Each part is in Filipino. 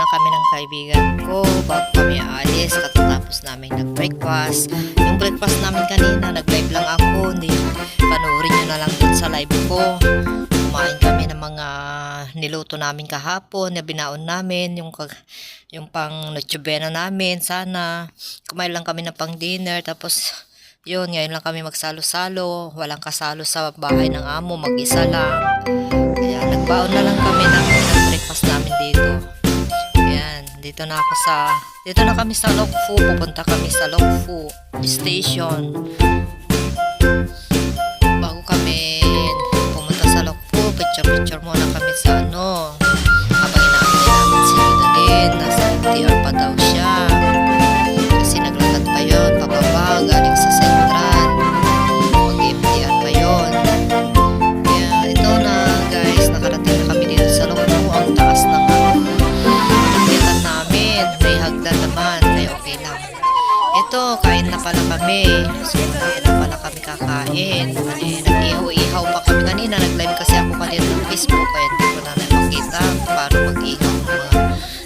muna kami ng kaibigan ko bago kami aalis katatapos namin nag-breakfast. Yung breakfast namin kanina, nag-live lang ako. Hindi, panoorin nyo na lang dun sa live ko. Kumain kami ng mga niluto namin kahapon, na binaon namin, yung pang noche buena namin. Sana kumain lang kami ng pang dinner. Tapos yun, ngayon lang kami magsalo-salo. Walang kasalo sa bahay ng amo, mag-isa lang. Kaya nagbaon na lang kami ng breakfast namin dito. Ayan, dito na kami sa Lokfu. Pupunta kami sa Lokfu Station. Bago kami pumunta sa Lokfu, picture muna kami sa habang inaantay namin si Ludalyn. Nasa MTR pa daw siya. Kasi naglakad pa yun, pababa, galing sa Central. Mag-MTR pa yun. Kaya ito na guys, nakarating na kami dito sa Lokfu. Ang taas ng nakikita namin. May hagdan naman, may okay lang. Ito, kain na pala kami. So, kain na pala kami kakain. Nag-ihaw-ihaw pa kami kanina. Nag-live kasi ako kanina ng Facebook. Kaya hindi ko na napakita paano mag-ihaw ng mga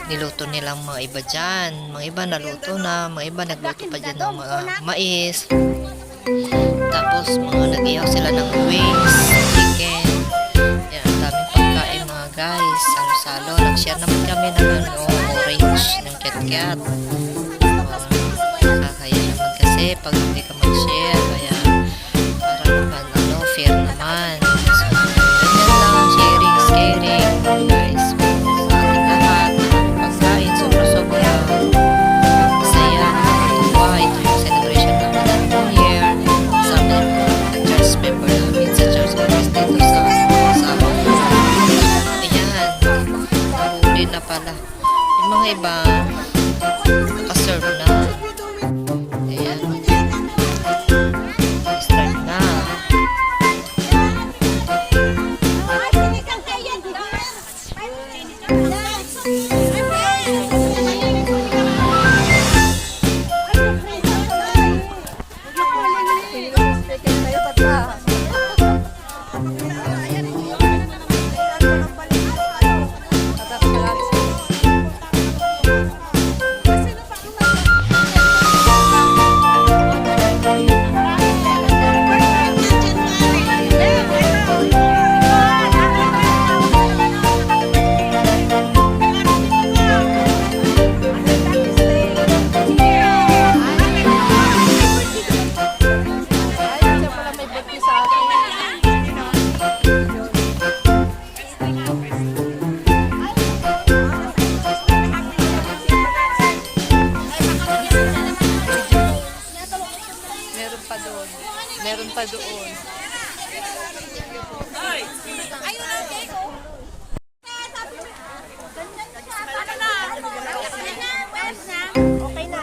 niluto nilang mga iba dyan. Mga iba naluto na, mga iba nagluto pa dyan ng mga mais. Tapos mga nag-ihaw sila ng wings, chicken. Yan, ang daming pagkain mga guys. Salo-salo. Nag-share naman kami ng orange, ng cat-cat. Kaya naman kasi pag hindi ka mag-share, kaya para naman fair naman. So, ganyan lang, sharing is caring guys. Sa ating lahat, pagkain, sobra-sobra masaya, nakakatuwa. Ito yung celebration namin ng New Year. Kasama yung church member namin sa church office dito sa ayan, nahuli na pala yung mga iba, nakaserve na. Ayan, start na. Meron pa doon. Ayun ang cake. Okay na.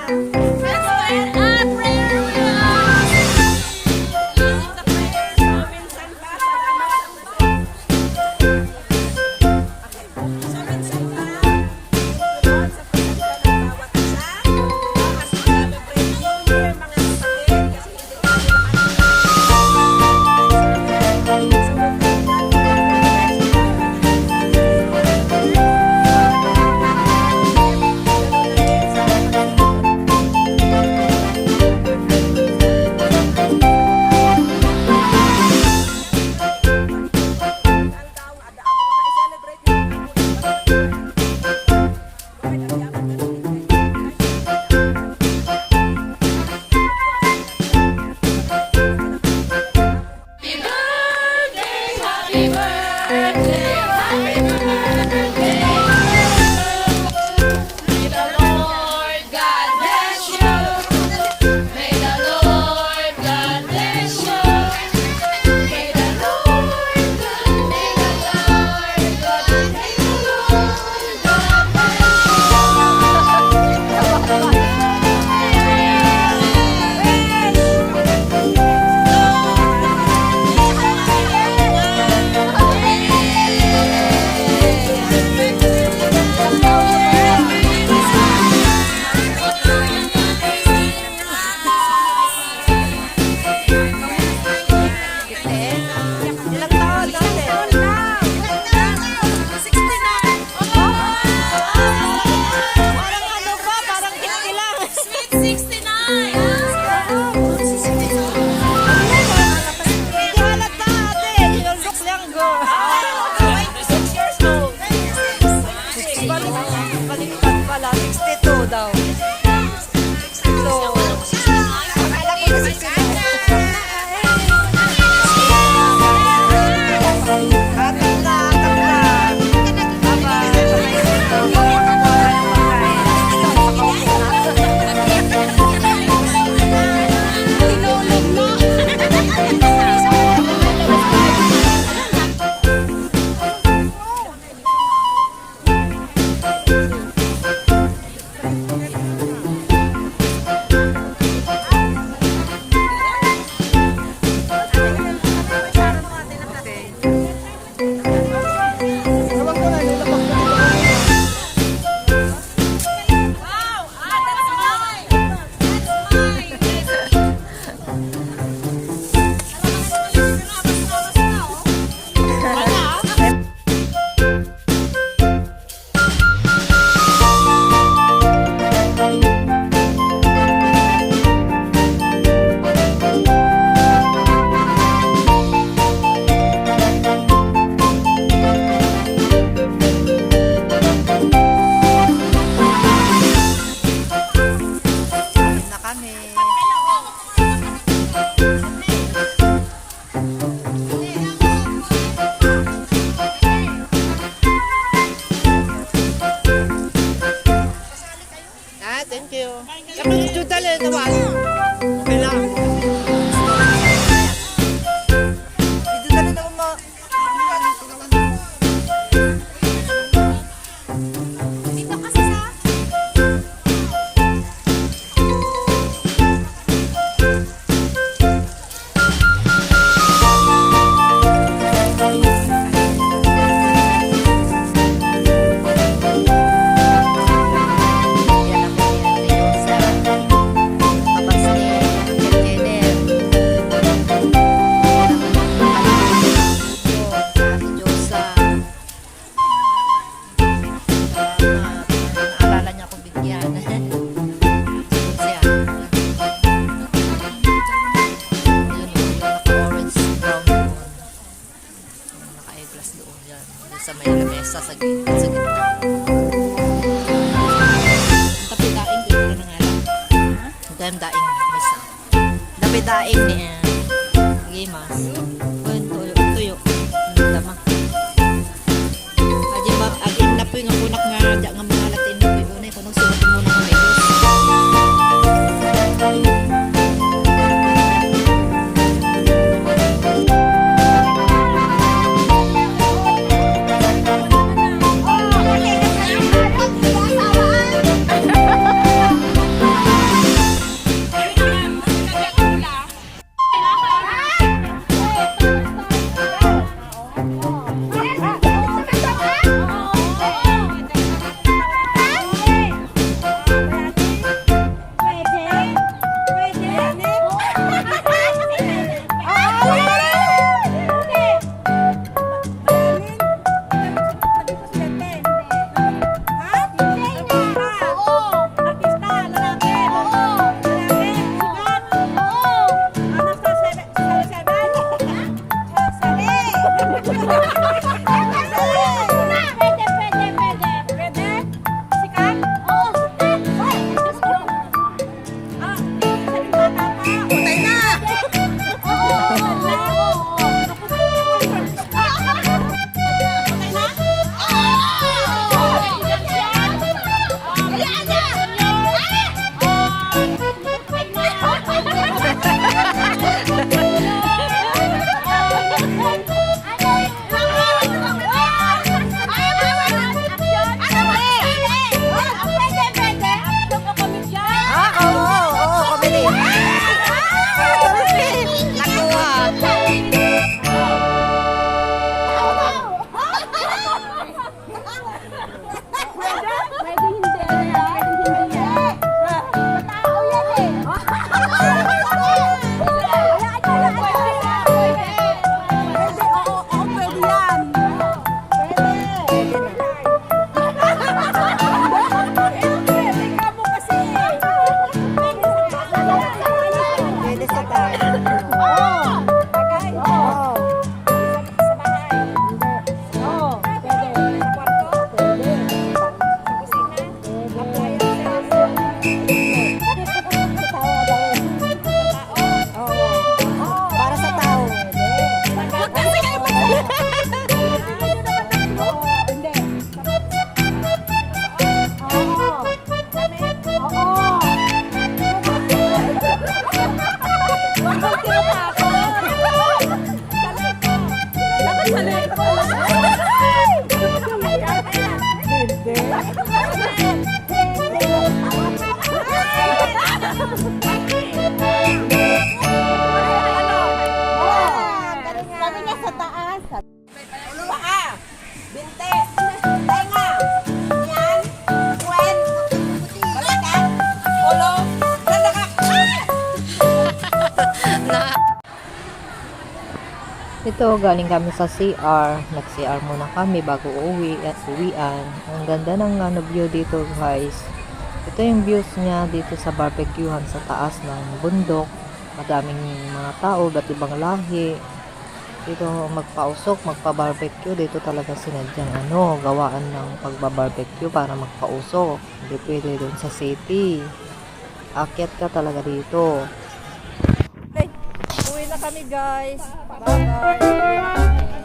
Na kami. Ah, thank you. Kapag ito dali naman. Okay lang. Ito dali naman mo. Dito kasi sa... Yan ako yan sa abas ni Jenner. Diyosa. Naalala niya akong bigyan. Siya. Yun, yung naka-orange brown doon. Yung naka-eyeglass doon yan. Doon sa may lamesa sa gitna. Tapi daing dito na nga lang. Dahil daing mesa. Tapi daing ni Gimas. Kung tuyo, tuyo. Tama. Aji ba, agin na po yung kunak nga, di nga mga latin na po yung unay. Kung sulat mo na kami. Ay, Ito, galing kami sa CR. Nag-CR muna kami bago uwi at uwian. Ang ganda ng view dito guys. Ito yung views niya dito sa barbecuehan sa taas ng bundok. Madaming mga tao, iba't ibang lahi. Dito magpausok, magpa-barbecue. Dito talaga sinadyang gawaan ng pagba-barbecue para magpausok. Hindi pwede dun sa city. Akyat ka talaga dito. Uwi na kami guys. Bye-bye. Uwi na kami.